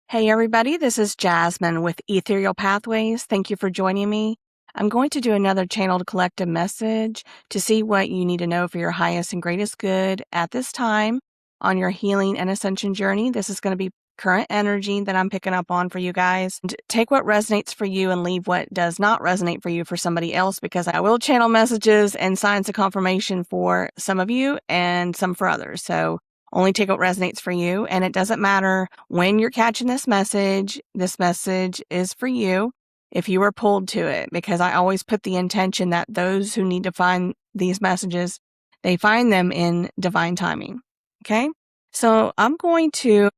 Hey everybody, this is Jasmine with Ethereal Pathways. Thank you for joining me. I'm going to do another channeled collective message to see what you need to know for your highest and greatest good at this time on your healing and ascension journey. This is going to be current energy that I'm picking up on for you guys. Take what resonates for you and leave what does not resonate for you for somebody else, because I will channel messages and signs of confirmation for some of you and some for others. So only take what resonates for you. And it doesn't matter when you're catching this message is for you if you were pulled to it, because I always put the intention that those who need to find these messages, they find them in divine timing. Okay. So I'm going to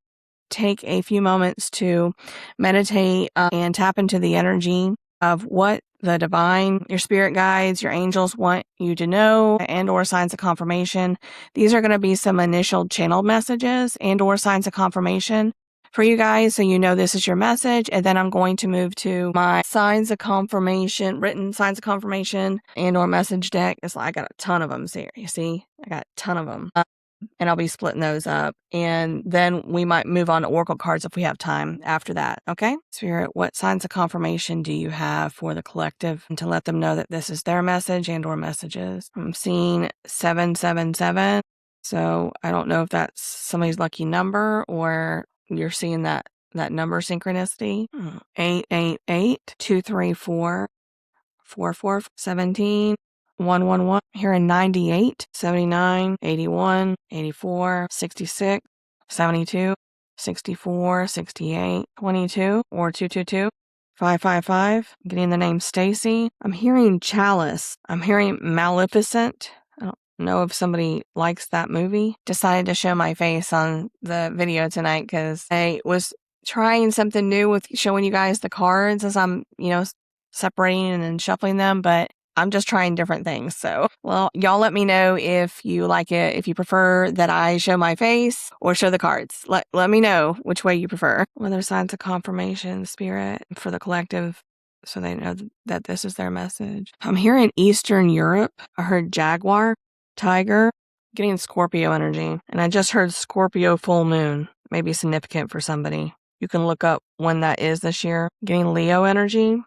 take a few moments to meditate and tap into the energy of what the divine, your spirit guides, your angels want you to know, and or signs of confirmation. These are going to be some initial channeled messages and or signs of confirmation for you guys, so you know this is your message. And then I'm going to move to my signs of confirmation, written signs of confirmation and or message deck. I got a ton of them. You see, I got a ton of them. And I'll be splitting those up. And then we might move on to oracle cards if we have time after that. Okay? Spirit, what signs of confirmation do you have for the collective, and to let them know that this is their message and or messages? I'm seeing 777. So I don't know if that's somebody's lucky number or you're seeing that number synchronicity. 888 234 4417 111, here in 98, 79, 81, 84, 66, 72, 64, 68, 22, or 222, 555. Getting the name Stacy. I'm hearing Chalice. I'm hearing Maleficent. I don't know if somebody likes that movie. Decided to show my face on the video tonight because I was trying something new with showing you guys the cards as I'm, separating and shuffling them, but I'm just trying different things. So, well, y'all let me know if you like it, if you prefer that I show my face or show the cards. Let me know which way you prefer. Other signs of confirmation, spirit, for the collective, so they know that this is their message. I'm hearing Eastern Europe. I heard Jaguar, Tiger, getting Scorpio energy. And I just heard Scorpio full moon, maybe significant for somebody. You can look up when that is this year. Getting Leo energy.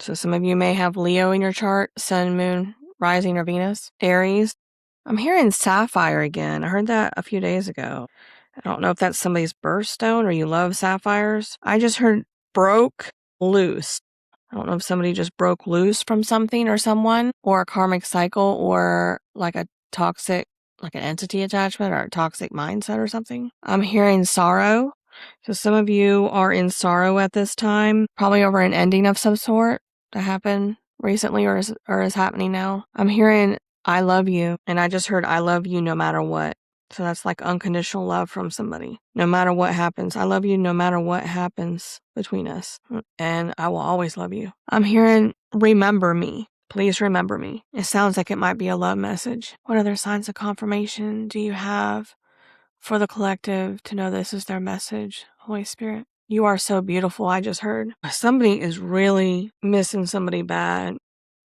So some of you may have Leo in your chart, sun, moon, rising, or Venus. Aries. I'm hearing sapphire again. I heard that a few days ago. I don't know if that's somebody's birthstone or you love sapphires. I just heard broke loose. I don't know if somebody just broke loose from something or someone, or a karmic cycle, or like a toxic, like an entity attachment or a toxic mindset or something. I'm hearing sorrow. So some of you are in sorrow at this time, probably over an ending of some sort that happened recently or is happening now. I'm hearing I love you, and I just heard I love you no matter what. So that's like unconditional love from somebody. No matter what happens, I love you no matter what happens between us, and I will always love you. I'm hearing remember me. Please remember me. It sounds like it might be a love message. What other signs of confirmation do you have for the collective to know this is their message? Holy Spirit, you are so beautiful. I just heard somebody is really missing somebody bad,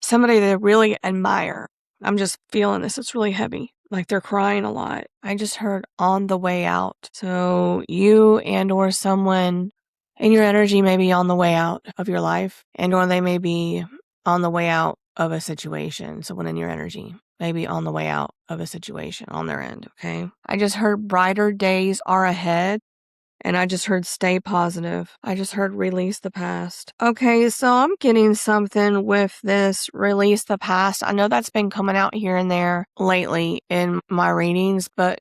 somebody they really admire. I'm just feeling this. It's really heavy. Like they're crying a lot. I just heard on the way out. So you and or someone in your energy may be on the way out of your life, and or they may be on the way out of a situation. Someone in your energy maybe on the way out of a situation on their end, okay? I just heard brighter days are ahead, and I just heard stay positive. I just heard release the past. Okay, so I'm getting something with this release the past. I know that's been coming out here and there lately in my readings, but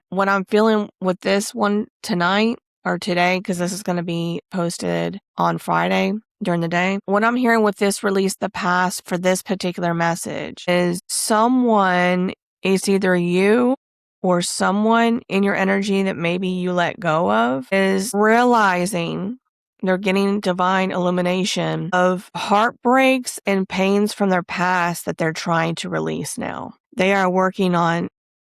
what I'm feeling with this one tonight or today, because this is going to be posted on Friday during the day. What I'm hearing with this release the past for this particular message is someone is either you or someone in your energy that maybe you let go of is realizing they're getting divine illumination of heartbreaks and pains from their past that they're trying to release now. They are working on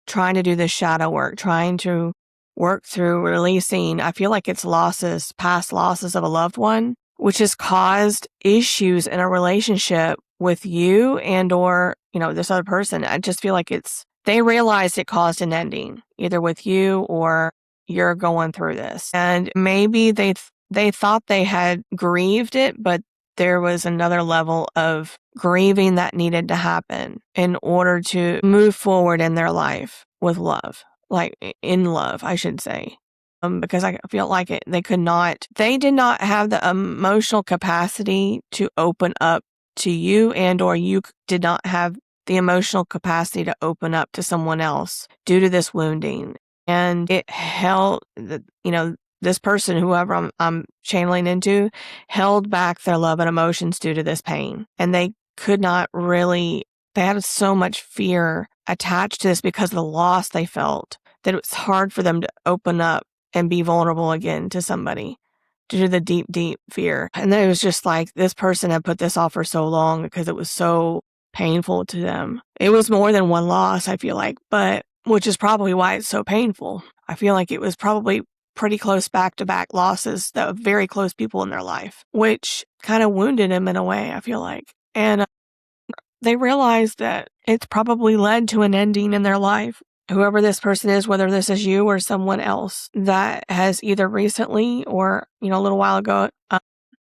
trying to do the shadow work, trying to work through releasing, I feel like it's losses, past losses of a loved one, which has caused issues in a relationship with you and or, this other person. I just feel like they realized it caused an ending, either with you or you're going through this. And maybe they they thought they had grieved it, but there was another level of grieving that needed to happen in order to move forward in their life with love, like in love, I should say. Because I feel like they did not have the emotional capacity to open up to you, and or you did not have the emotional capacity to open up to someone else due to this wounding. And it held, this person, whoever I'm channeling into, held back their love and emotions due to this pain. And they could not really, they had so much fear attached to this because of the loss they felt, that it was hard for them to open up and be vulnerable again to somebody due to the deep, deep fear. And then it was just like this person had put this off for so long because it was so painful to them. It was more than one loss, I feel like, but which is probably why it's so painful. I feel like it was probably pretty close back-to-back losses that were very close people in their life, which kind of wounded him in a way, I feel like. And they realized that it's probably led to an ending in their life. Whoever this person is, whether this is you or someone else that has either recently or, a little while ago,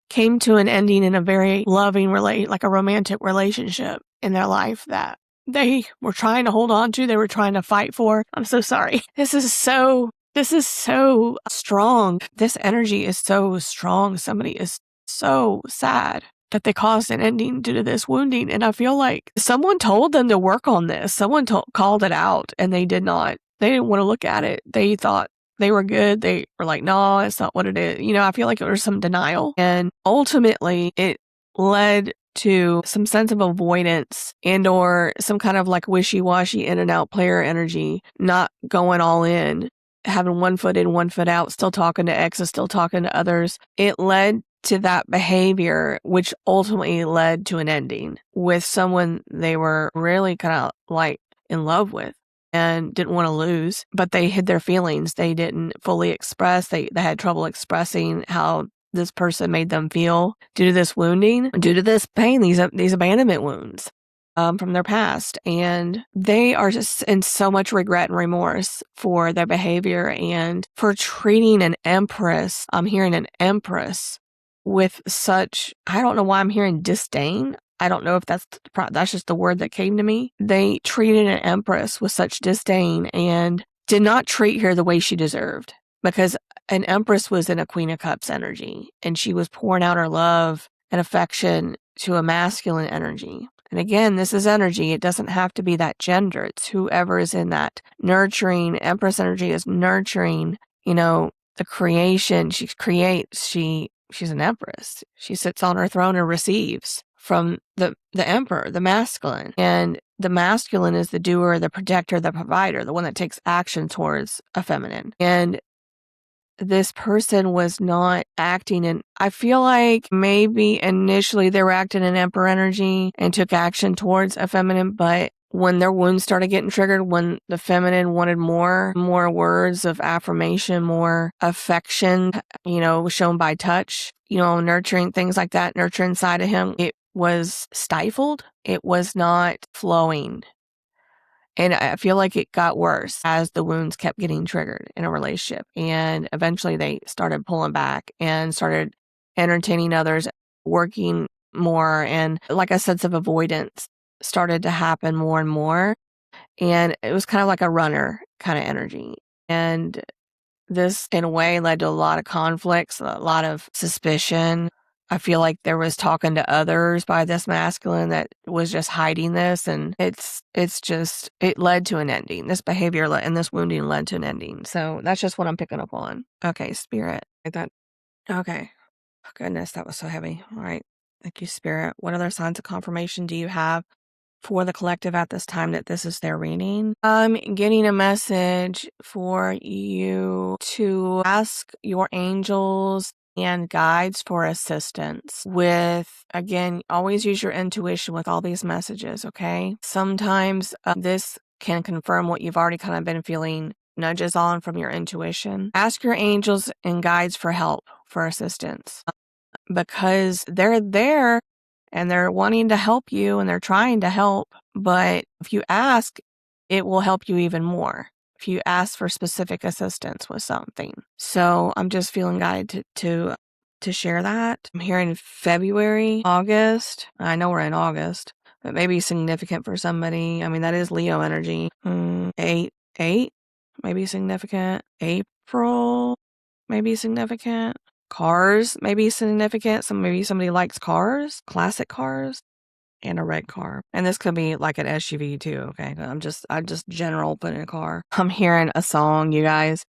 came to an ending in a very loving like a romantic relationship in their life that they were trying to hold on to, they were trying to fight for. I'm so sorry. This is so strong. This energy is so strong. Somebody is so sad that they caused an ending due to this wounding. And I feel like someone told them to work on this. Someone called it out, and they did not. They didn't want to look at it. They thought they were good. They were like, no, it's not what it is. I feel like there was some denial. And ultimately, it led to some sense of avoidance and or some kind of like wishy-washy in and out player energy, not going all in, having one foot in, one foot out, still talking to exes, still talking to others. It led to that behavior, which ultimately led to an ending with someone they were really kind of like in love with and didn't want to lose, but they hid their feelings. They didn't fully express. They had trouble expressing how this person made them feel due to this wounding, due to this pain, these abandonment wounds from their past. And they are just in so much regret and remorse for their behavior and for treating an empress. I'm hearing an empress with such, I don't know why I'm hearing disdain. I don't know if that's just the word that came to me. They treated an empress with such disdain and did not treat her the way she deserved, because an empress was in a Queen of Cups energy and she was pouring out her love and affection to a masculine energy. And again, this is energy. It doesn't have to be that gender. It's whoever is in that nurturing. Empress energy is nurturing, the creation. She creates. She's an empress. She sits on her throne and receives from the emperor, the masculine. And the masculine is the doer, the protector, the provider, the one that takes action towards a feminine. And this person was not acting in, I feel like maybe initially they were acting in emperor energy and took action towards a feminine, but when their wounds started getting triggered, when the feminine wanted more words of affirmation, more affection, shown by touch, nurturing, things like that, nurturing side of him, it was stifled. It was not flowing. And I feel like it got worse as the wounds kept getting triggered in a relationship. And eventually they started pulling back and started entertaining others, working more. And like a sense of avoidance started to happen more and more. And it was kind of like a runner kind of energy. And this, in a way, led to a lot of conflicts, a lot of suspicion. I feel like there was talking to others by this masculine that was just hiding this, and it led to an ending. This behavior and this wounding led to an ending. So that's just what I'm picking up on. Okay, Spirit. Okay. Oh, goodness, that was so heavy. All right. Thank you, Spirit. What other signs of confirmation do you have for the collective at this time that this is their reading? I'm getting a message for you to ask your angels and guides for assistance with, again, always use your intuition with all these messages, okay? Sometimes this can confirm what you've already kind of been feeling, nudges on from your intuition. Ask your angels and guides for help, for assistance, because they're there and they're wanting to help you and they're trying to help. But if you ask, it will help you even more if you ask for specific assistance with something. So I'm just feeling guided to to share that. I'm hearing February, August. I know we're in August, but maybe significant for somebody. I mean, that is Leo energy. 8, maybe significant. April, maybe significant. Cars, maybe significant. Maybe somebody likes cars, classic cars. And a red car. And this could be like an SUV too, okay? I'm just general putting a car. I'm hearing a song, you guys.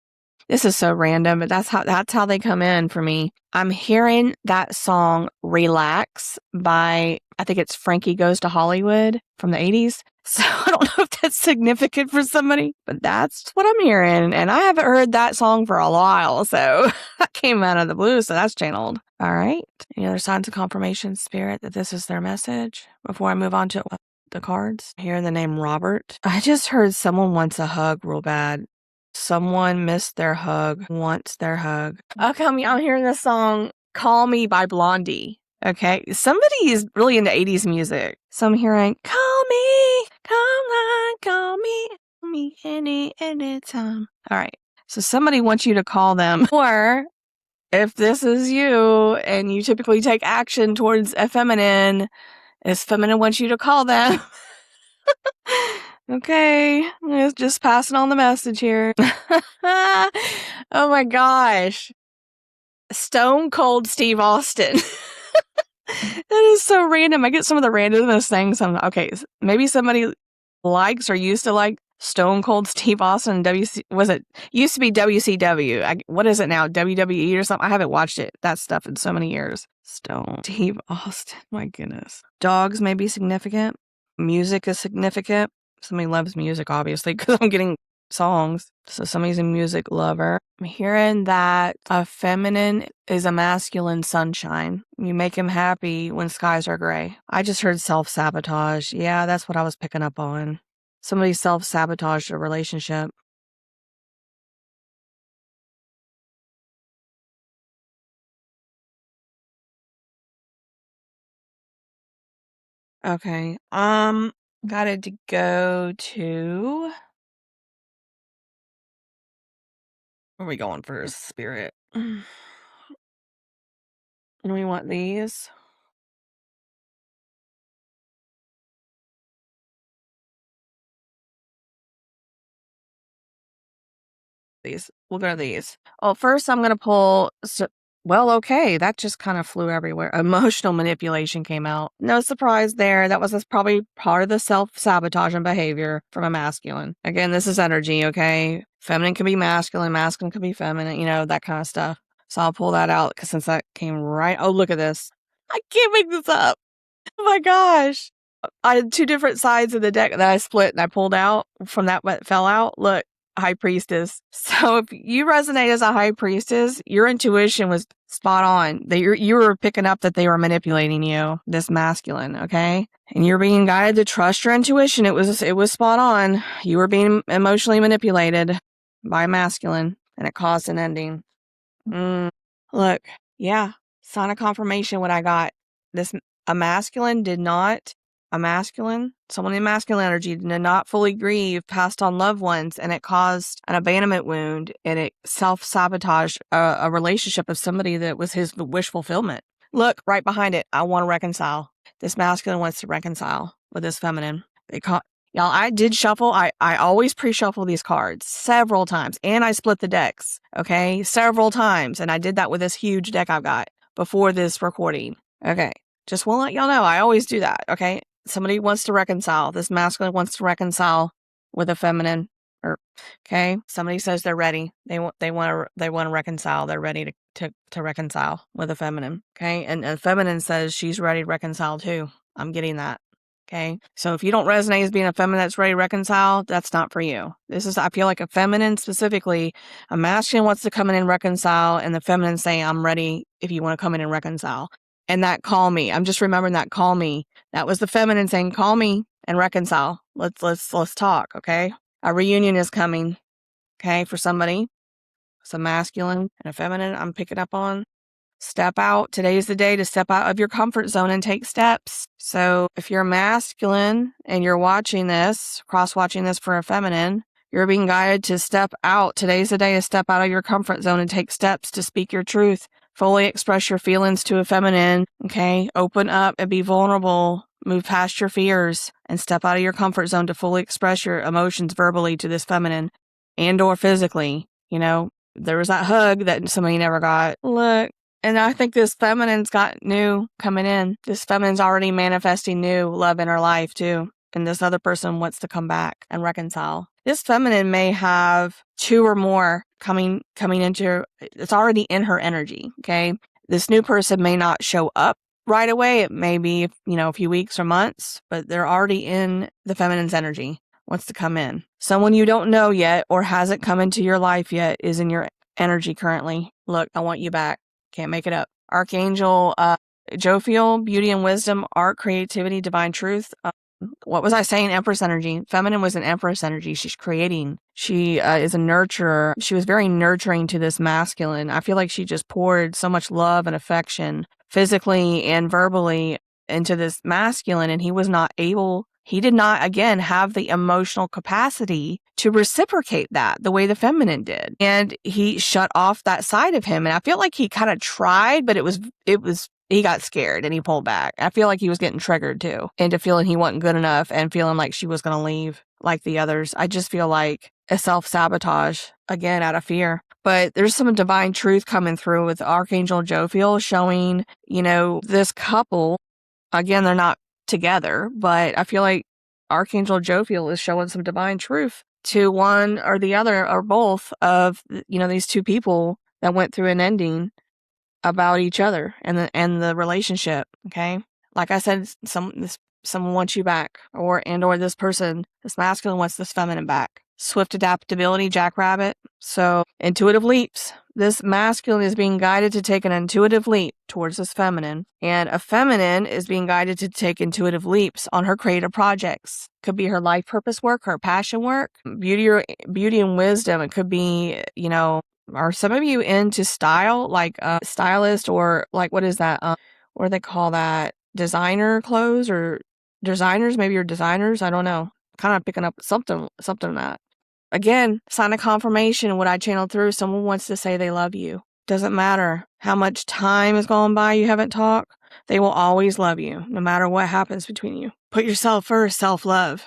This is so random, but that's how they come in for me. I'm hearing that song Relax by, I think it's Frankie Goes to Hollywood from the 80s. So I don't know if that's significant for somebody, but that's what I'm hearing. And I haven't heard that song for a while. So that came out of the blue. So that's channeled. All right. Any other signs of confirmation, Spirit, that this is their message? Before I move on to the cards, hearing the name Robert. I just heard someone wants a hug real bad. Someone missed their hug, wants their hug. Okay, I'm hearing the song Call Me by Blondie. Okay, somebody is really into 80s music. So I'm hearing, call me, call me anytime. All right, so somebody wants you to call them. Or if this is you and you typically take action towards a feminine, this feminine wants you to call them. Okay, just passing on the message here. Oh my gosh. Stone Cold Steve Austin. That is so random. I get some of the randomest things. Okay, maybe somebody likes or used to like Stone Cold Steve Austin. Used to be WCW. What is it now? WWE or something? I haven't watched that stuff in so many years. Stone Steve Austin. My goodness. Dogs may be significant. Music is significant. Somebody loves music, obviously, because I'm getting songs. So somebody's a music lover. I'm hearing that a feminine is a masculine sunshine. You make him happy when skies are gray. I just heard self-sabotage. Yeah, that's what I was picking up on. Somebody self-sabotaged a relationship. Okay. Got it to go to... Where are we going first, Spirit? And we want these. We'll go to these. Oh, first I'm going to pull... okay, that just kind of flew everywhere. Emotional manipulation came out. No surprise there. That was probably part of the self-sabotaging behavior from a masculine. Again, this is energy, okay? Feminine can be masculine can be feminine, that kind of stuff. So I'll pull that out because since that came right... Oh, look at this. I can't make this up. Oh my gosh. I had two different sides of the deck that I split and I pulled out from that what fell out. Look, High Priestess. So if you resonate as a High Priestess, your intuition was spot on. You were picking up that they were manipulating you, this masculine, okay? And you're being guided to trust your intuition. It was spot on. You were being emotionally manipulated by masculine, and it caused an ending. Look, yeah, sign of confirmation what I got. Someone in masculine energy did not fully grieve passed on loved ones, and it caused an abandonment wound, and it self-sabotaged a relationship of somebody that was his wish fulfillment. Look, right behind it, I want to reconcile. This masculine wants to reconcile with this feminine. Y'all, I did shuffle. I always pre-shuffle these cards several times, and I split the decks, okay? Several times, and I did that with this huge deck I've got before this recording. Okay, just want to let y'all know, I always do that, okay? Somebody wants to reconcile. This masculine wants to reconcile with a feminine, okay? Somebody says they're ready. They want to reconcile. They're ready to reconcile with a feminine, okay? And a feminine says she's ready to reconcile too. I'm getting that. Okay, so if you don't resonate as being a feminine that's ready to reconcile, that's not for you. I feel like a feminine specifically, a masculine wants to come in and reconcile, and the feminine saying, I'm ready if you want to come in and reconcile. And that call me, I'm just remembering that call me. That was the feminine saying, call me and reconcile. Let's talk, okay? A reunion is coming, okay, for somebody. It's a masculine and a feminine I'm picking up on. Step out. Today is the day to step out of your comfort zone and take steps. So if you're masculine and you're watching this, cross-watching this for a feminine, you're being guided to step out. Today's the day to step out of your comfort zone and take steps to speak your truth, Fully express your feelings to a feminine, okay? Open up and be vulnerable. Move past your fears and step out of your comfort zone to fully express your emotions verbally to this feminine and or physically. There was that hug that somebody never got. Look, and I think this feminine's got new coming in. This feminine's already manifesting new love in her life too. And this other person wants to come back and reconcile. This feminine may have two or more coming into, it's already in her energy, okay? This new person may not show up right away. It may be, a few weeks or months, but they're already in the feminine's energy, wants to come in. Someone you don't know yet or hasn't come into your life yet is in your energy currently. Look, I want you back. Can't make it up. Archangel Jophiel, beauty and wisdom, art, creativity, divine truth. What was I saying? Empress energy. Feminine was an empress energy. She's creating. She is a nurturer. She was very nurturing to this masculine. I feel like she just poured so much love and affection physically and verbally into this masculine, and he did not, again, have the emotional capacity to reciprocate that the way the feminine did. And he shut off that side of him. And I feel like he kind of tried, but he got scared and he pulled back. I feel like he was getting triggered too into feeling he wasn't good enough and feeling like she was going to leave like the others. I just feel like a self-sabotage, again, out of fear. But there's some divine truth coming through with Archangel Jophiel showing, this couple, again, they're not together, but I feel like Archangel Jophiel is showing some divine truth to one or the other or both of, these two people that went through an ending about each other and the relationship. Okay. Like I said, someone wants you back or this person, this masculine wants this feminine back. Swift adaptability, jackrabbit. So intuitive leaps. This masculine is being guided to take an intuitive leap towards this feminine, and a feminine is being guided to take intuitive leaps on her creative projects. Could be her life purpose work, her passion work, beauty and wisdom. It could be, are some of you into style, like a stylist or like, what is that? What do they call that? Designer clothes or designers? Maybe you're designers. I don't know. Kind of picking up something that. Again, sign of confirmation, what I channeled through, someone wants to say they love you. Doesn't matter how much time has gone by, you haven't talked. They will always love you, no matter what happens between you. Put yourself first, self-love.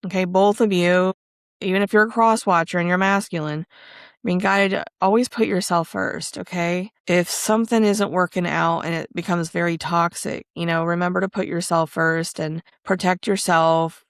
Okay, both of you, even if you're a cross-watcher and you're masculine, being guided to always put yourself first, okay? If something isn't working out and it becomes very toxic, remember to put yourself first and protect yourself,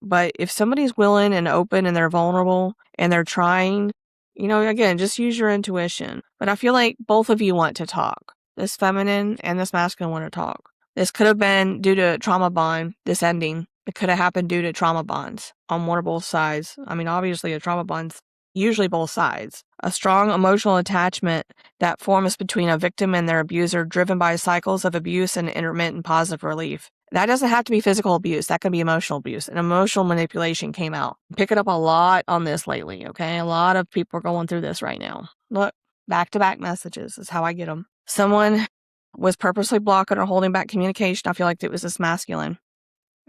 but if somebody's willing and open and they're vulnerable and they're trying, again, just use your intuition. But I feel like both of you want to talk. This feminine and this masculine want to talk. This could have been due to trauma bond, this ending. It could have happened due to trauma bonds on one or both sides. I mean, obviously a trauma bond's usually both sides. A strong emotional attachment that forms between a victim and their abuser, driven by cycles of abuse and intermittent positive relief. That doesn't have to be physical abuse. That can be emotional abuse. And emotional manipulation came out. Picking up a lot on this lately, okay? A lot of people are going through this right now. Look, back-to-back messages is how I get them. Someone was purposely blocking or holding back communication. I feel like it was this masculine.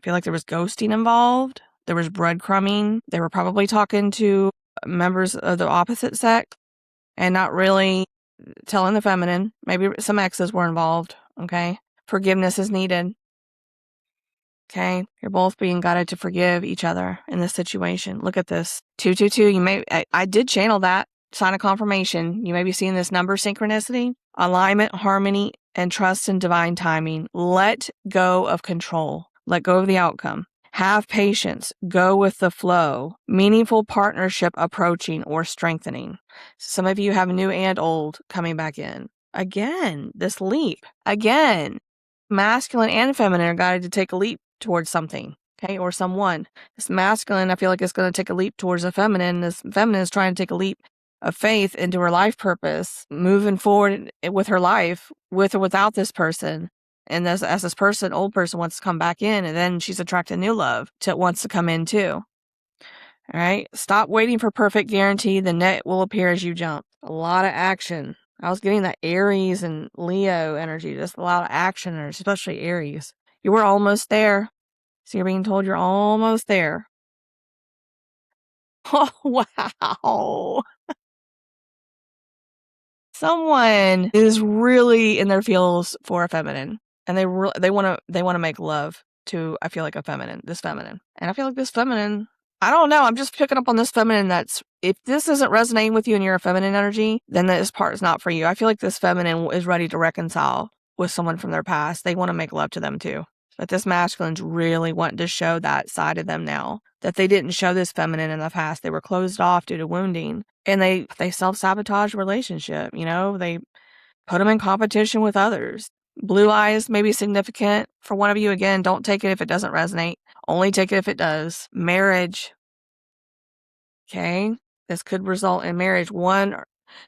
I feel like there was ghosting involved. There was breadcrumbing. They were probably talking to members of the opposite sex and not really telling the feminine. Maybe some exes were involved, okay? Forgiveness is needed. Okay, you're both being guided to forgive each other in this situation. Look at this. 222, I did channel that. Sign of confirmation. You may be seeing this number synchronicity, alignment, harmony, and trust in divine timing. Let go of control. Let go of the outcome. Have patience. Go with the flow. Meaningful partnership approaching or strengthening. Some of you have new and old coming back in. Again, this leap. Again, masculine and feminine are guided to take a leap towards something, okay, or someone. This masculine, I feel like, is going to take a leap towards a feminine. This feminine is trying to take a leap of faith into her life purpose, moving forward with her life, with or without this person. And as this person, old person, wants to come back in, and then she's attracting new love wants to come in too. All right, stop waiting for perfect guarantee. The net will appear as you jump. A lot of action. I was getting that Aries and Leo energy, just a lot of action, especially Aries. You were almost there. So you're being told you're almost there. Oh, wow. Someone is really in their feels for a feminine, and they want to make love to, I feel like, this feminine. And I feel like this feminine, I don't know, I'm just picking up on this feminine that's, if this isn't resonating with you and you're a feminine energy, then this part is not for you. I feel like this feminine is ready to reconcile with someone from their past. They want to make love to them too. But this masculine's really wanting to show that side of them now, that they didn't show this feminine in the past. They were closed off due to wounding, and they self-sabotage relationship, they put them in competition with others. Blue eyes may be significant for one of you. Again, don't take it if it doesn't resonate. Only take it if it does. Marriage. Okay? This could result in marriage.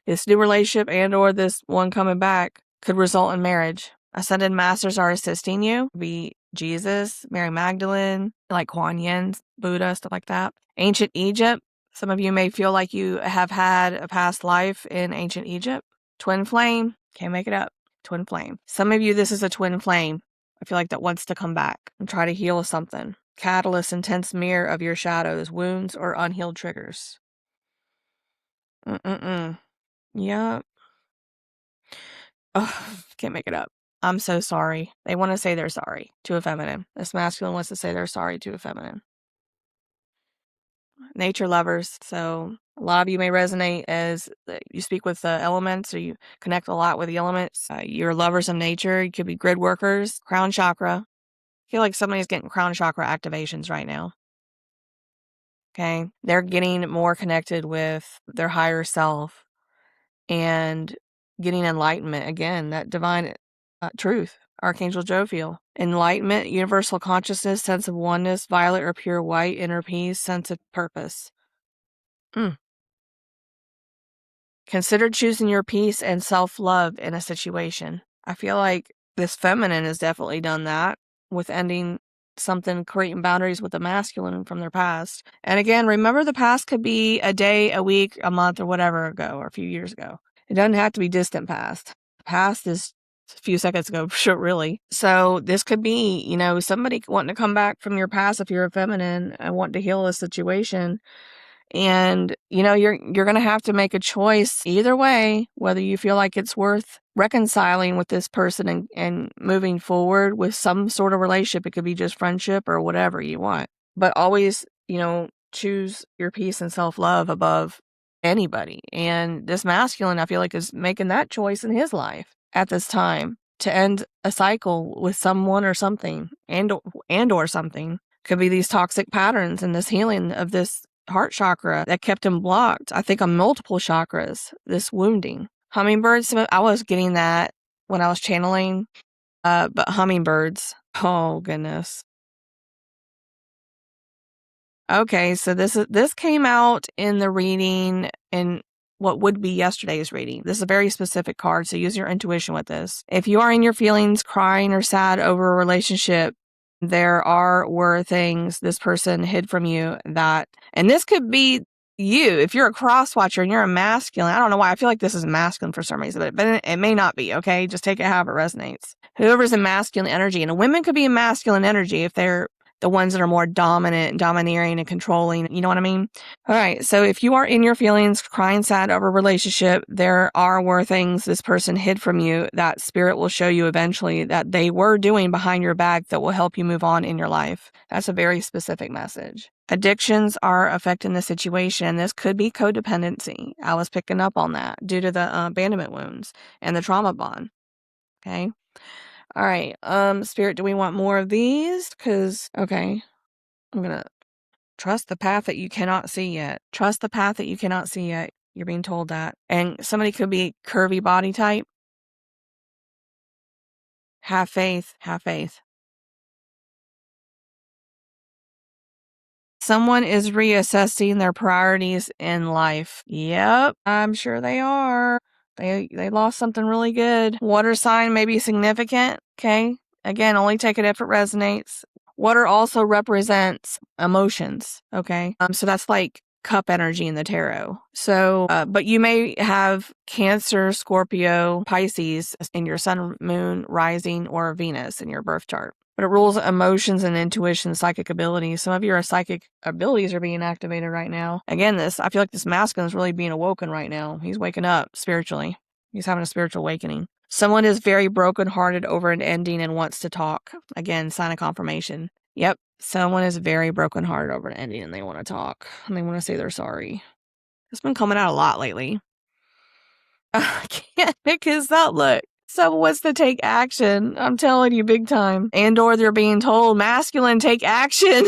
This new relationship and or this one coming back could result in marriage. Ascended masters are assisting you. Be Jesus, Mary Magdalene, like Kuan Yin, Buddha, stuff like that. Ancient Egypt. Some of you may feel like you have had a past life in ancient Egypt. Twin flame. Can't make it up. Twin flame. Some of you, this is a twin flame. I feel like that wants to come back and try to heal something. Catalyst, intense mirror of your shadows, wounds, or unhealed triggers. Yep. Oh, can't make it up. I'm so sorry. They want to say they're sorry to a feminine. This masculine wants to say they're sorry to a feminine. Nature lovers. So a lot of you may resonate as you speak with the elements, or you connect a lot with the elements. You're lovers of nature. You could be grid workers. Crown chakra. I feel like somebody's getting crown chakra activations right now. Okay. They're getting more connected with their higher self and getting enlightenment. Again, that divine truth. Archangel Jophiel. Enlightenment, universal consciousness, sense of oneness, violet or pure white, inner peace, sense of purpose. Consider choosing your peace and self-love in a situation. I feel like this feminine has definitely done that with ending something, creating boundaries with the masculine from their past. And again, remember, the past could be a day, a week, a month, or whatever ago, or a few years ago. It doesn't have to be distant past. Past is a few seconds ago, sure, really. So this could be, somebody wanting to come back from your past if you're a feminine and want to heal a situation. And, you're going to have to make a choice either way, whether you feel like it's worth reconciling with this person and moving forward with some sort of relationship. It could be just friendship or whatever you want. But always, choose your peace and self-love above anybody. And this masculine, I feel like, is making that choice in his life at this time to end a cycle with someone or something and or something. Could be these toxic patterns and this healing of this heart chakra that kept him blocked, I think, on multiple chakras, this wounding. Hummingbirds, I was getting that when I was channeling, but hummingbirds, oh goodness. Okay, so this came out in the reading in what would be yesterday's reading. This is a very specific card, so use your intuition with this. If you are in your feelings, crying or sad over a relationship, were things this person hid from you and this could be you. If you're a cross watcher and you're a masculine, I don't know why I feel like this is masculine for some reason, but it may not be, okay? Just take it however it resonates. Whoever's in masculine energy, and a women could be in masculine energy if they're the ones that are more dominant, domineering, and controlling. You know what I mean? All right. So if you are in your feelings, crying sad over a relationship, were things this person hid from you that spirit will show you eventually that they were doing behind your back that will help you move on in your life. That's a very specific message. Addictions are affecting the situation. This could be codependency. I was picking up on that due to the abandonment wounds and the trauma bond. Okay. All right. Spirit, do we want more of these? Okay, I'm going to trust the path that you cannot see yet. Trust the path that you cannot see yet. You're being told that. And somebody could be curvy body type. Have faith. Have faith. Someone is reassessing their priorities in life. Yep, I'm sure they are. They lost something really good. Water sign may be significant. Okay. Again, only take it if it resonates. Water also represents emotions. Okay. So that's like cup energy in the tarot. So, but you may have Cancer, Scorpio, Pisces in your sun, moon, rising, or Venus in your birth chart. But it rules emotions and intuition, psychic abilities. Some of your psychic abilities are being activated right now. Again, I feel like this masculine is really being awoken right now. He's waking up spiritually. He's having a spiritual awakening. Someone is very brokenhearted over an ending and wants to talk. Again, sign of confirmation. Yep. Someone is very brokenhearted over an ending and they want to talk. And they want to say they're sorry. It's been coming out a lot lately. I can't pick this up. Look. Someone wants to take action. I'm telling you, big time. And or they're being told, masculine, take action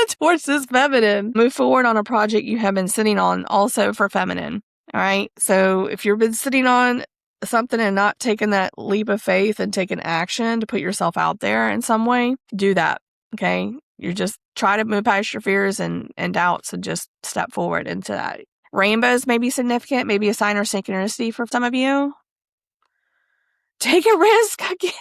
towards this feminine. Move forward on a project you have been sitting on, also for feminine. All right. So if you've been sitting on something and not taking that leap of faith and taking action to put yourself out there in some way, do that. Okay. You just try to move past your fears and doubts and just step forward into that. Rainbows may be significant, maybe a sign or synchronicity for some of you. Take a risk again.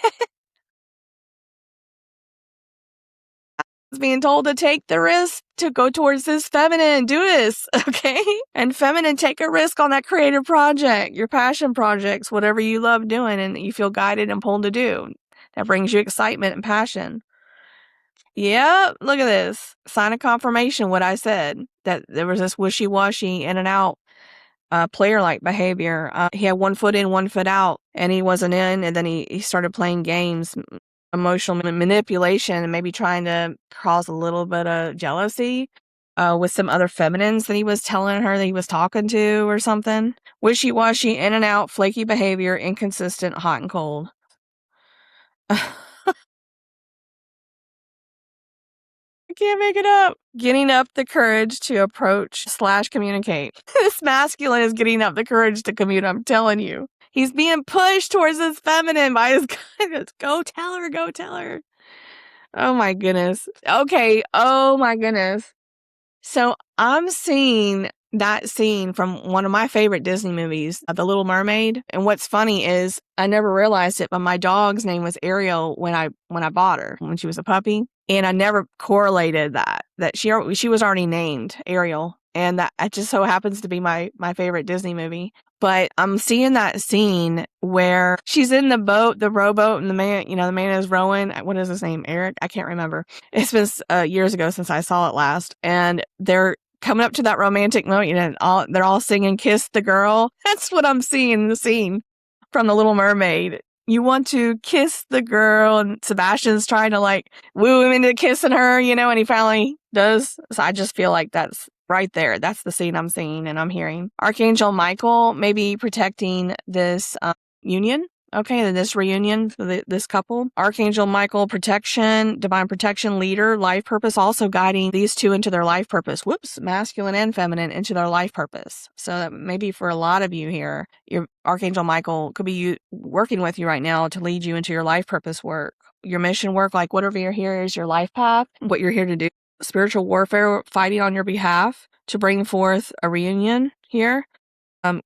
Being told to take the risk to go towards this feminine. Do this, okay? And feminine, take a risk on that creative project, your passion projects, whatever you love doing and you feel guided and pulled to do. That brings you excitement and passion. Yep, look at this. Sign of confirmation, what I said. That there was this wishy-washy, in and out player-like behavior. He had 1 foot in, 1 foot out, and he wasn't in, and then he started playing games, emotional manipulation, and maybe trying to cause a little bit of jealousy with some other feminines that he was telling her that he was talking to or something. Wishy-washy, in and out, flaky behavior, inconsistent, hot and cold. I can't make it up. Getting up the courage to approach / communicate. This masculine is getting up the courage to communicate. I'm telling you. He's being pushed towards this feminine by his guys. Go tell her, go tell her. Oh my goodness. Okay. Oh my goodness. So I'm seeing that scene from one of my favorite Disney movies, The Little Mermaid. And what's funny is I never realized it, but my dog's name was Ariel when I bought her, when she was a puppy. And I never correlated that she was already named Ariel. And that it just so happens to be my favorite Disney movie. But I'm seeing that scene where she's in the boat, the rowboat, and the man is rowing. What is his name? Eric? I can't remember. It's been years ago since I saw it last. And they're coming up to that romantic moment, and they're all singing "Kiss the Girl." That's what I'm seeing in the scene from The Little Mermaid. You want to kiss the girl, and Sebastian's trying to like woo him into kissing her, and he finally does. So I just feel like that's right there. That's the scene I'm seeing and I'm hearing. Archangel Michael may be protecting this union. Okay, this reunion for this couple. Archangel Michael, protection, divine protection, leader, life purpose, also guiding these two into their life purpose. Masculine and feminine into their life purpose. So maybe for a lot of you here, your Archangel Michael could be working with you right now to lead you into your life purpose work, your mission work, like whatever you're here is your life path, what you're here to do. Spiritual warfare, fighting on your behalf to bring forth a reunion here.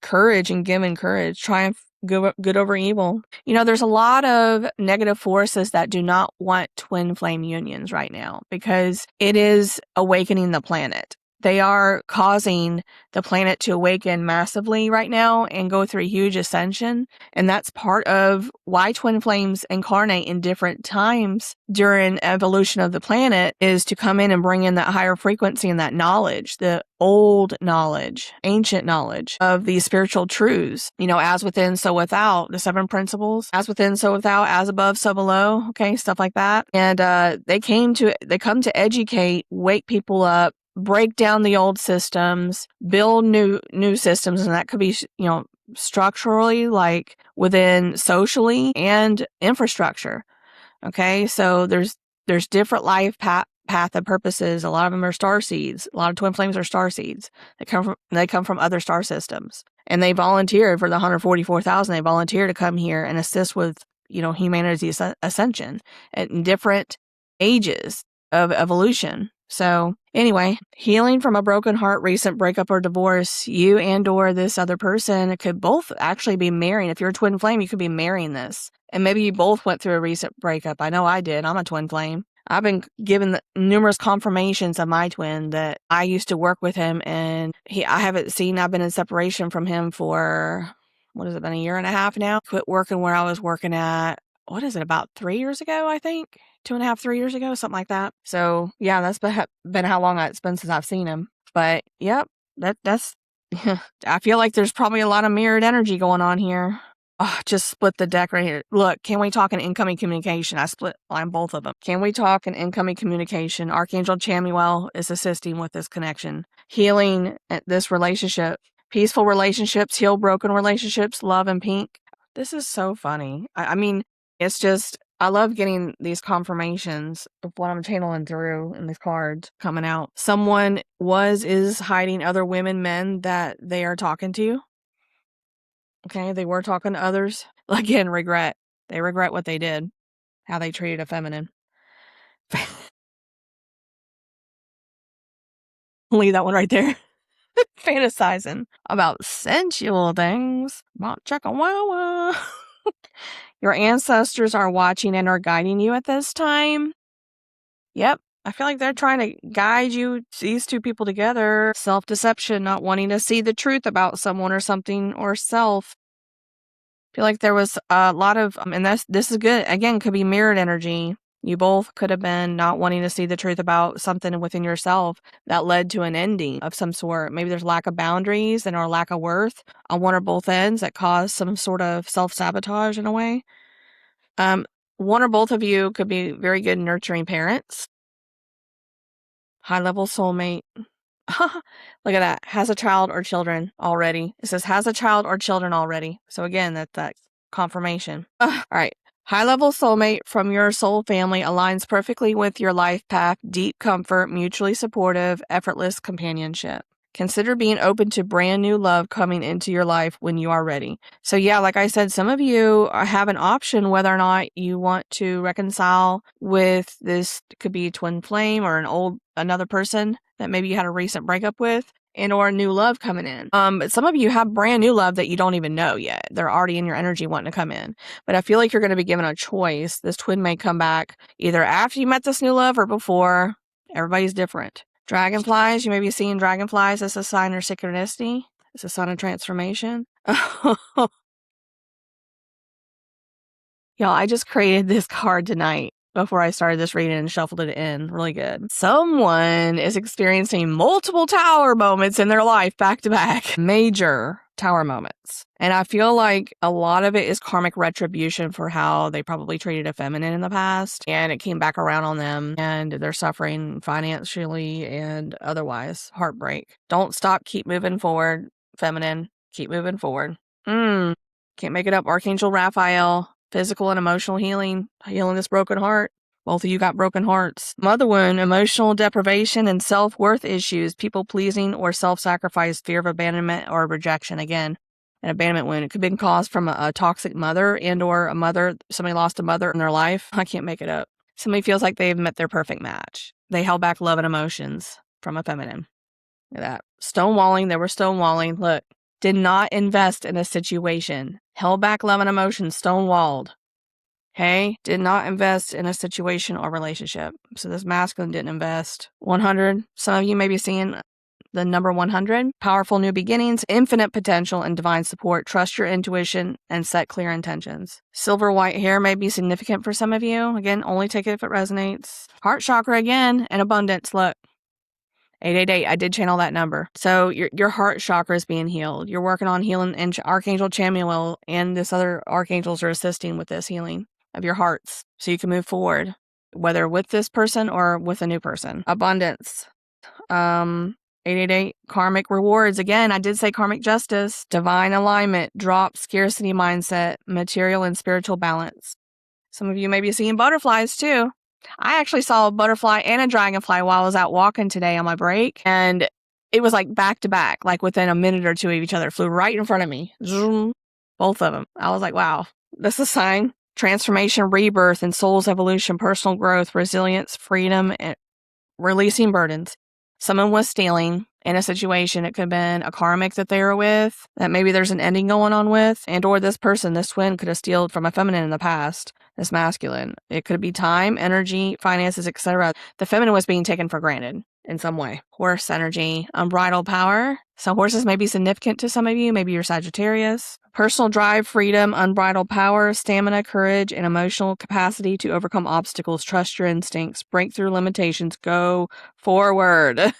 Courage and giving courage, triumph good over evil. There's a lot of negative forces that do not want twin flame unions right now because it is awakening the planet. They are causing the planet to awaken massively right now and go through a huge ascension. And that's part of why twin flames incarnate in different times during evolution of the planet, is to come in and bring in that higher frequency and that knowledge, the old knowledge, ancient knowledge of these spiritual truths, as within, so without, the 7 principles, as within, so without, as above, so below, okay, stuff like that. And they come to educate, wake people up, break down the old systems, build new systems, and that could be, structurally, like within socially and infrastructure. Okay, so there's different life path and purposes. A lot of them are star seeds. A lot of twin flames are star seeds. They come from other star systems, and they volunteer for the 144,000. They volunteer to come here and assist with humanity's ascension at different ages of evolution. So anyway, healing from a broken heart, recent breakup or divorce. You and or this other person could both actually be marrying. If you're a twin flame, you could be marrying this. And maybe you both went through a recent breakup. I know I did. I'm a twin flame. I've been given numerous confirmations of my twin that I used to work with him, and I've been in separation from him for, what has it been, a year and a half now? Quit working where I was working at, what is it, about 3 years ago, I think? 2.5, 3 years ago, something like that. So yeah, that's been how long it's been since I've seen him. But yep, that's I feel like there's probably a lot of mirrored energy going on here. Oh, just split the deck right here. Look, can we talk an incoming communication? I split on both of them. Can we talk an incoming communication? Archangel Chamuel is assisting with this connection, healing this relationship, peaceful relationships, heal broken relationships, love and pink. This is so funny. I mean, it's just, I love getting these confirmations of what I'm channeling through in these cards coming out. Someone is hiding other women, men that they are talking to. Okay, they were talking to others. Again, regret. They regret what they did, how they treated a feminine. Leave that one right there. Fantasizing about sensual things. About checka wow. Your ancestors are watching and are guiding you at this time. Yep. I feel like they're trying to guide you, these two people together. Self-deception, not wanting to see the truth about someone or something or self. Feel like there was a lot of, and this is good. Again, could be mirrored energy. You both could have been not wanting to see the truth about something within yourself that led to an ending of some sort. Maybe there's lack of boundaries and or lack of worth on one or both ends that caused some sort of self-sabotage in a way. One or both of you could be very good nurturing parents. High-level soulmate. Look at that. Has a child or children already. It says has a child or children already. So again, that's confirmation. All right. High-level soulmate from your soul family aligns perfectly with your life path, deep comfort, mutually supportive, effortless companionship. Consider being open to brand new love coming into your life when you are ready. So yeah, like I said, some of you have an option whether or not you want to reconcile with this. It could be a twin flame or another person that maybe you had a recent breakup with, and or new love coming in. But some of you have brand new love that you don't even know yet. They're already in your energy wanting to come in. But I feel like you're going to be given a choice. This twin may come back either after you met this new love or before. Everybody's different. Dragonflies, you may be seeing dragonflies as a sign of synchronicity. It's a sign of transformation. Y'all, I just created this card tonight before I started this reading and shuffled it in. Really good. Someone is experiencing multiple tower moments in their life back to back. Major tower moments. And I feel like a lot of it is karmic retribution for how they probably treated a feminine in the past. And it came back around on them. And they're suffering financially and otherwise. Heartbreak. Don't stop. Keep moving forward. Feminine. Keep moving forward. Can't make it up. Archangel Raphael. Physical and emotional healing this broken heart. Both of you got broken hearts. Mother wound, emotional deprivation and self-worth issues, people-pleasing or self-sacrifice, fear of abandonment or rejection. Again, an abandonment wound. It could have been caused from a toxic mother and or somebody lost a mother in their life. I can't make it up. Somebody feels like they've met their perfect match. They held back love and emotions from a feminine. Look at that. Stonewalling, they were stonewalling. Look. Did not invest in a situation. Held back love and emotions, stonewalled. Okay? Did not invest in a situation or relationship. So this masculine didn't invest. 100. Some of you may be seeing the number 100. Powerful new beginnings, infinite potential, and divine support. Trust your intuition and set clear intentions. Silver white hair may be significant for some of you. Again, only take it if it resonates. Heart chakra again, and abundance. Look. 888, I did channel that number. So your heart chakra is being healed. You're working on healing, and Archangel Chamuel and this other archangels are assisting with this healing of your hearts so you can move forward, whether with this person or with a new person. Abundance. 888, karmic rewards. Again, I did say karmic justice. Divine alignment. Drop scarcity mindset. Material and spiritual balance. Some of you may be seeing butterflies too. I actually saw a butterfly and a dragonfly while I was out walking today on my break. And it was like back to back, like within a minute or two of each other, flew right in front of me. Zoom, both of them. I was like, wow, that's a sign. Transformation, rebirth, and soul's evolution, personal growth, resilience, freedom, and releasing burdens. Someone was stealing in a situation. It could have been a karmic that they were with, that maybe there's an ending going on with, and or this person, this twin, could have stealed from a feminine in the past. This masculine. It could be time, energy, finances, etc. The feminine was being taken for granted. in some way. Horse energy, unbridled power. So horses may be significant to some of you. Maybe you're Sagittarius. Personal drive, freedom, unbridled power, stamina, courage, and emotional capacity to overcome obstacles. Trust your instincts. Break through limitations. Go forward.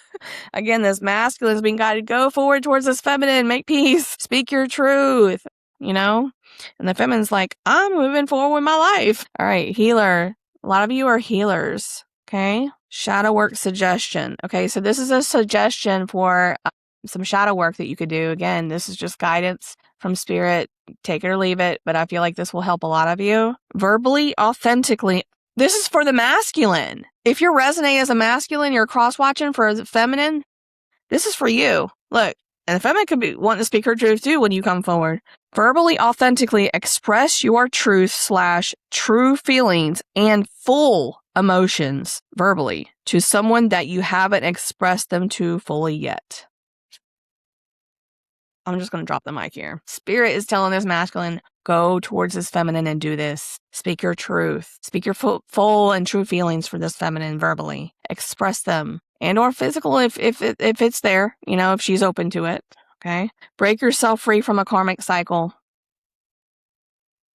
Again, this masculine is being guided. Go forward towards this feminine. Make peace. Speak your truth. You know? And the feminine's like, I'm moving forward with my life. All right, healer. A lot of you are healers. Okay. Shadow work suggestion. Okay. So this is a suggestion for some shadow work that you could do. Again, this is just guidance from spirit. Take it or leave it. But I feel like this will help a lot of you. Verbally, authentically. This is for the masculine. If you're resonating as a masculine, you're cross-watching for the feminine, this is for you. Look, and the feminine could be wanting to speak her truth too when you come forward. Verbally, authentically express your truth/true feelings and full emotions verbally to someone that you haven't expressed them to fully yet. I'm just going to drop the mic here. Spirit is telling this masculine, go towards this feminine and do this. Speak your truth. Speak your full and true feelings for this feminine verbally. Express them. And or physical if it's there, you know, if she's open to it. Okay. Break yourself free from a karmic cycle.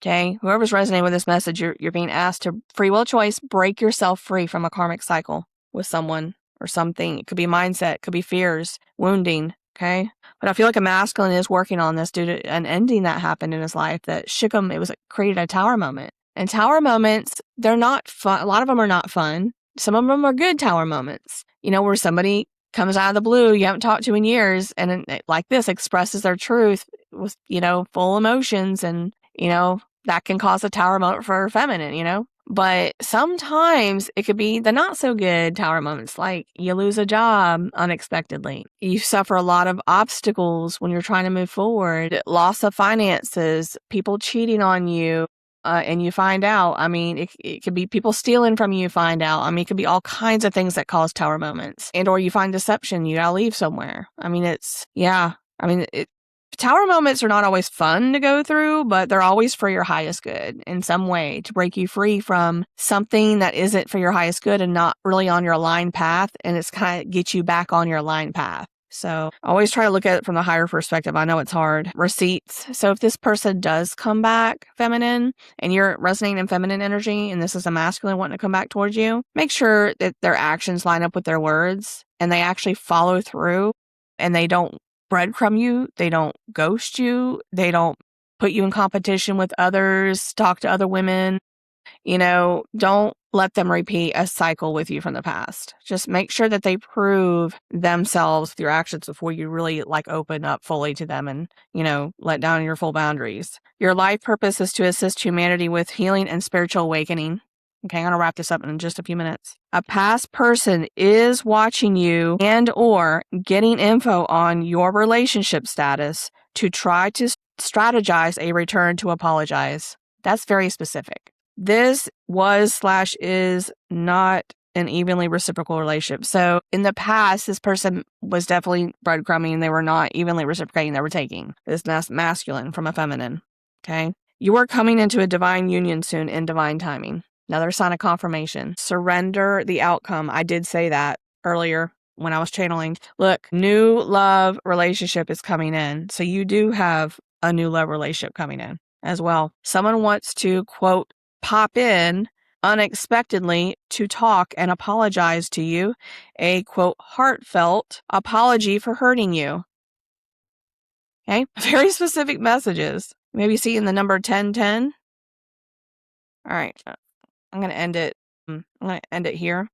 Okay. Whoever's resonating with this message, you're being asked to free will choice, break yourself free from a karmic cycle with someone or something. It could be mindset, it could be fears, wounding. Okay. But I feel like a masculine is working on this due to an ending that happened in his life that shook him. It was created a tower moment. And tower moments, they're not fun. A lot of them are not fun. Some of them are good tower moments, you know, where somebody comes out of the blue you haven't talked to in years and like this expresses their truth with, you know, full emotions and, you know, that can cause a tower moment for feminine, you know? But sometimes it could be the not so good tower moments, like you lose a job unexpectedly. You suffer a lot of obstacles when you're trying to move forward, loss of finances, people cheating on you, and you find out. I mean, it could be people stealing from you, find out. I mean, it could be all kinds of things that cause tower moments. And or you find deception, you gotta leave somewhere. I mean, tower moments are not always fun to go through, but they're always for your highest good in some way to break you free from something that isn't for your highest good and not really on your aligned path. And it's kind of get you back on your aligned path. So always try to look at it from the higher perspective. I know it's hard. Receipts. So if this person does come back feminine and you're resonating in feminine energy and this is a masculine wanting to come back towards you, make sure that their actions line up with their words and they actually follow through and they don't breadcrumb you, they don't ghost you, they don't put you in competition with others, talk to other women, you know, don't let them repeat a cycle with you from the past. Just make sure that they prove themselves with your actions before you really like open up fully to them and, you know, let down your full boundaries. Your life purpose is to assist humanity with healing and spiritual awakening. Okay, I'm going to wrap this up in just a few minutes. A past person is watching you and or getting info on your relationship status to try to strategize a return to apologize. That's very specific. This was/is not an evenly reciprocal relationship. So in the past, this person was definitely breadcrumbing. They were not evenly reciprocating. They were taking this masculine from a feminine. Okay. You are coming into a divine union soon in divine timing. Another sign of confirmation. Surrender the outcome. I did say that earlier when I was channeling. Look, new love relationship is coming in. So you do have a new love relationship coming in as well. Someone wants to, quote, pop in unexpectedly to talk and apologize to you. A, quote, heartfelt apology for hurting you. Okay? Very specific messages. Maybe see in the number 1010. All right. I'm going to end it. I'm going to end it here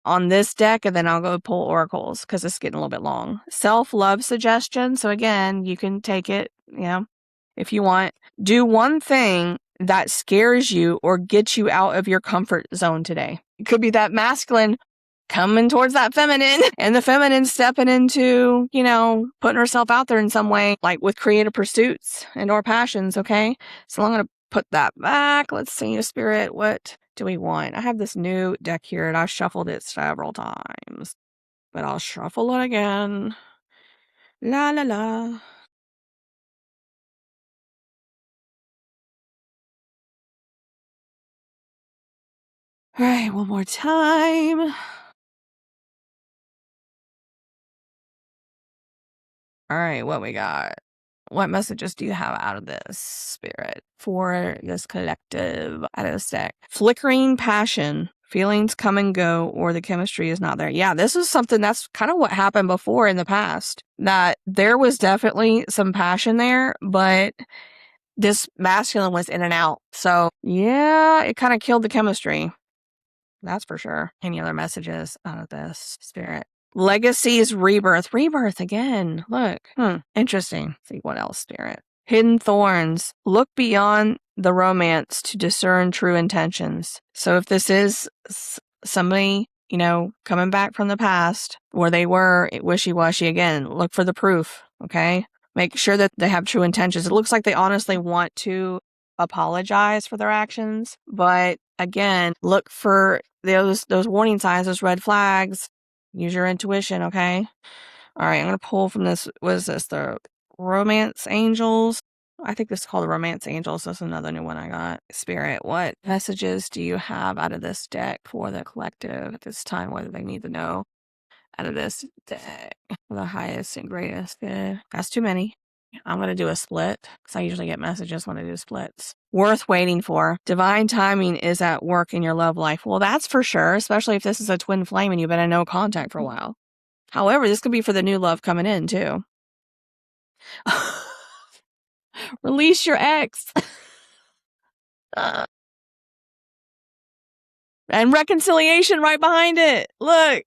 on this deck, and then I'll go pull oracles because it's getting a little bit long. Self-love suggestion. So again, you can take it, you know, if you want. Do one thing that scares you or gets you out of your comfort zone today. It could be that masculine coming towards that feminine and the feminine stepping into, you know, putting herself out there in some way, like with creative pursuits and or passions. Okay. So I'm going to put that back. Let's see, Spirit, what do we want? I have this new deck here and I shuffled it several times, but I'll shuffle it again. La la la. All right, one more time. All right, what we got? What messages do you have out of this, Spirit, for this collective out of this deck? Flickering passion. Feelings come and go, or the chemistry is not there. Yeah, this is something that's kind of what happened before in the past. That there was definitely some passion there, but this masculine was in and out. So, yeah, it kind of killed the chemistry. That's for sure. Any other messages out of this, Spirit? Legacy's rebirth. Rebirth again. Look. Interesting. Let's see what else, Spirit. Hidden thorns. Look beyond the romance to discern true intentions. So if this is somebody, coming back from the past where they were wishy-washy again, look for the proof, okay? Make sure that they have true intentions. It looks like they honestly want to apologize for their actions, but again, look for those warning signs, those red flags. Use your intuition, okay? All right, I'm going to pull from this. What is this? The Romance Angels. I think this is called the Romance Angels. That's another new one I got. Spirit, what messages do you have out of this deck for the collective at this time? What do they need to know out of this deck? The highest and greatest good. That's too many. I'm going to do a split because I usually get messages when I do splits. Worth waiting for. Divine timing is at work in your love life. Well, that's for sure, especially if this is a twin flame and you've been in no contact for a while. However, this could be for the new love coming in too. Release your ex. And reconciliation right behind it. Look.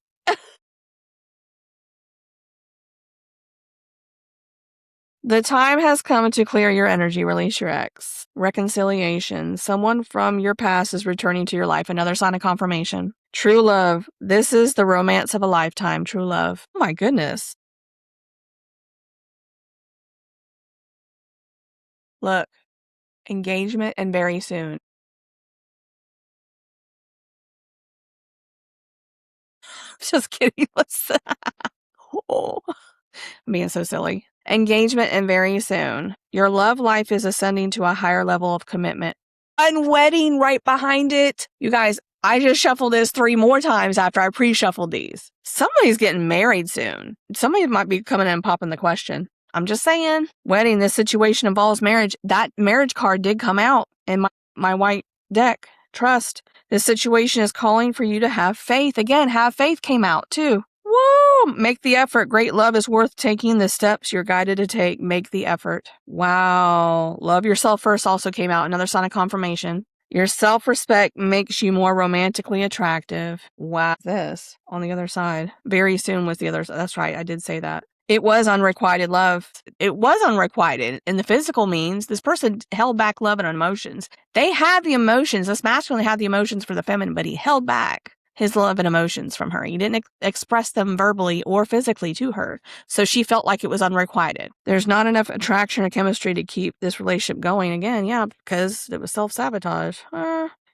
The time has come to clear your energy, release your ex. Reconciliation. Someone from your past is returning to your life. Another sign of confirmation. True love. This is the romance of a lifetime. True love. Oh my goodness. Look. Engagement and very soon. Just kidding. Oh, I'm being so silly. Engagement and very soon. Your love life is ascending to a higher level of commitment. And wedding right behind it. You guys, I just shuffled this 3 more times after I pre-shuffled these. Somebody's getting married soon. Somebody might be coming in and popping the question. I'm just saying. Wedding, this situation involves marriage. That marriage card did come out in my white deck. Trust. This situation is calling for you to have faith. Again, have faith came out too. Woo! Make the effort. Great love is worth taking the steps you're guided to take. Make the effort. Wow. Love yourself first also came out. Another sign of confirmation. Your self-respect makes you more romantically attractive. Wow. This on the other side. Very soon was the other side. That's right. I did say that. It was unrequited love. It was unrequited in the physical means. This person held back love and emotions. They had the emotions. This masculine had the emotions for the feminine, but he held back his love and emotions from her. He didn't express them verbally or physically to her. So she felt like it was unrequited. There's not enough attraction or chemistry to keep this relationship going. Again, yeah, because it was self-sabotage.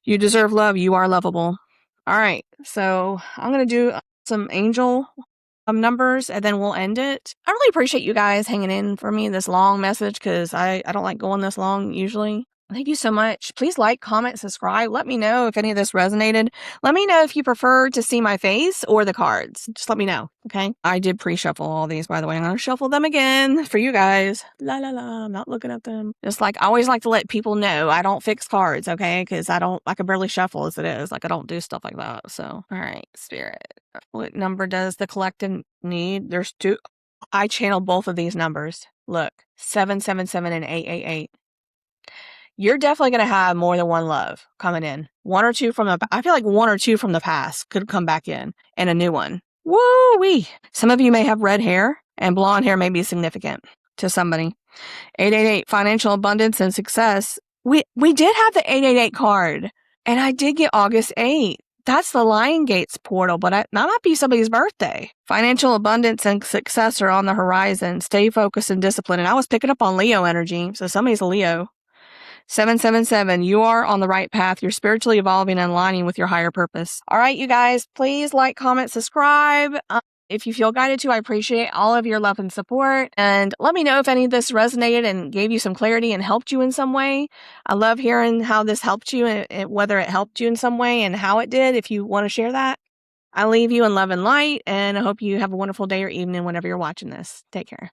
You deserve love. You are lovable. All right. So I'm going to do some angel numbers and then we'll end it. I really appreciate you guys hanging in for me this long message because I don't like going this long usually. Thank you so much. Please like, comment, subscribe. Let me know if any of this resonated. Let me know if you prefer to see my face or the cards. Just let me know, okay? I did pre-shuffle all these, by the way. I'm going to shuffle them again for you guys. La, la, la. I'm not looking at them. Just like, I always like to let people know I don't fix cards, okay? Because I can barely shuffle as it is. Like, I don't do stuff like that. So, all right, Spirit. What number does the collective need? There's 2. I channeled both of these numbers. Look, 777 and 888. You're definitely going to have more than one love coming in. I feel like 1 or 2 from the past could come back in and a new one. Woo-wee. Some of you may have red hair and blonde hair may be significant to somebody. 888, financial abundance and success. We did have the 888 card and I did get August 8th. That's the Lion Gates portal, but that might be somebody's birthday. Financial abundance and success are on the horizon. Stay focused and disciplined. And I was picking up on Leo energy, so somebody's a Leo. 777, you are on the right path. You're spiritually evolving and aligning with your higher purpose. All right, you guys, please like, comment, subscribe. If you feel guided to, I appreciate all of your love and support. And let me know if any of this resonated and gave you some clarity and helped you in some way. I love hearing how this helped you, and whether it helped you in some way and how it did, if you want to share that. I leave you in love and light, and I hope you have a wonderful day or evening whenever you're watching this. Take care.